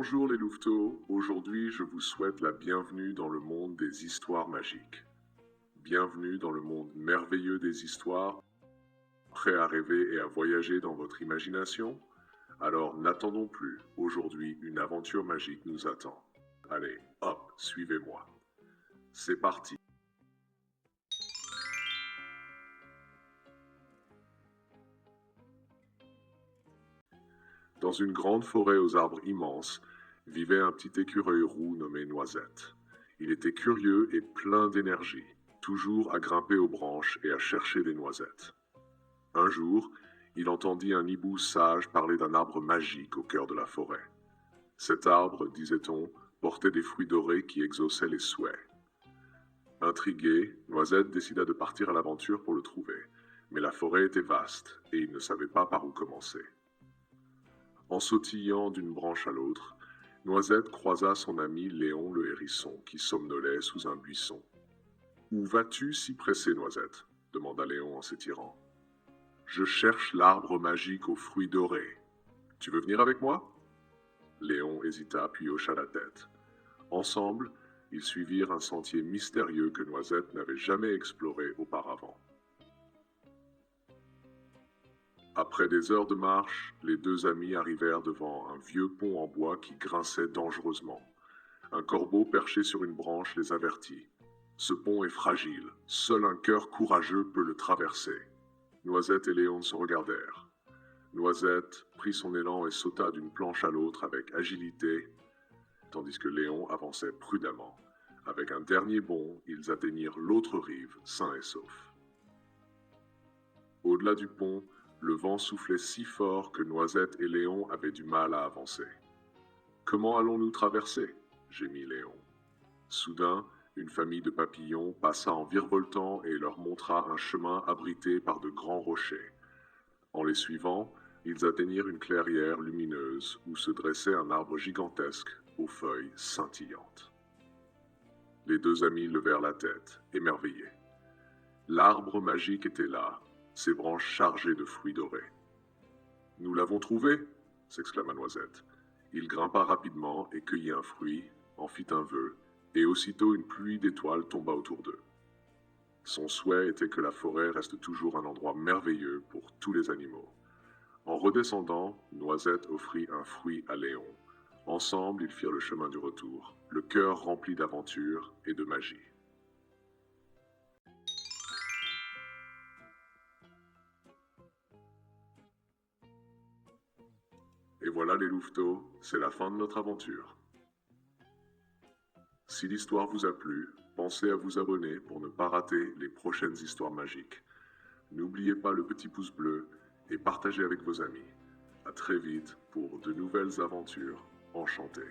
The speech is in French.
Bonjour les louveteaux, aujourd'hui je vous souhaite la bienvenue dans le monde des histoires magiques. Bienvenue dans le monde merveilleux des histoires, prêt à rêver et à voyager dans votre imagination? Alors n'attendons plus, aujourd'hui une aventure magique nous attend. Allez, hop, suivez-moi. C'est parti. Dans une grande forêt aux arbres immenses, vivait un petit écureuil roux nommé Noisette. Il était curieux et plein d'énergie, toujours à grimper aux branches et à chercher des noisettes. Un jour, il entendit un hibou sage parler d'un arbre magique au cœur de la forêt. Cet arbre, disait-on, portait des fruits dorés qui exauçaient les souhaits. Intrigué, Noisette décida de partir à l'aventure pour le trouver, mais la forêt était vaste et il ne savait pas par où commencer. En sautillant d'une branche à l'autre, Noisette croisa son ami Léon le hérisson qui somnolait sous un buisson. « Où vas-tu si pressé, Noisette ?» demanda Léon en s'étirant. « Je cherche l'arbre magique aux fruits dorés. Tu veux venir avec moi ?» Léon hésita puis hocha la tête. Ensemble, ils suivirent un sentier mystérieux que Noisette n'avait jamais exploré auparavant. Après des heures de marche, les deux amis arrivèrent devant un vieux pont en bois qui grinçait dangereusement. Un corbeau perché sur une branche les avertit. « Ce pont est fragile, seul un cœur courageux peut le traverser. » Noisette et Léon se regardèrent. Noisette prit son élan et sauta d'une planche à l'autre avec agilité, tandis que Léon avançait prudemment. Avec un dernier bond, ils atteignirent l'autre rive, sains et saufs. Au-delà du pont, le vent soufflait si fort que Noisette et Léon avaient du mal à avancer. « Comment allons-nous traverser ?» gémit Léon. Soudain, une famille de papillons passa en virevoltant et leur montra un chemin abrité par de grands rochers. En les suivant, ils atteignirent une clairière lumineuse où se dressait un arbre gigantesque aux feuilles scintillantes. Les deux amis levèrent la tête, émerveillés. L'arbre magique était là, ses branches chargées de fruits dorés. « Nous l'avons trouvé !» s'exclama Noisette. Il grimpa rapidement et cueillit un fruit, en fit un vœu, et aussitôt une pluie d'étoiles tomba autour d'eux. Son souhait était que la forêt reste toujours un endroit merveilleux pour tous les animaux. En redescendant, Noisette offrit un fruit à Léon. Ensemble, ils firent le chemin du retour, le cœur rempli d'aventure et de magie. Et voilà les louveteaux, c'est la fin de notre aventure. Si l'histoire vous a plu, pensez à vous abonner pour ne pas rater les prochaines histoires magiques. N'oubliez pas le petit pouce bleu et partagez avec vos amis. À très vite pour de nouvelles aventures enchantées.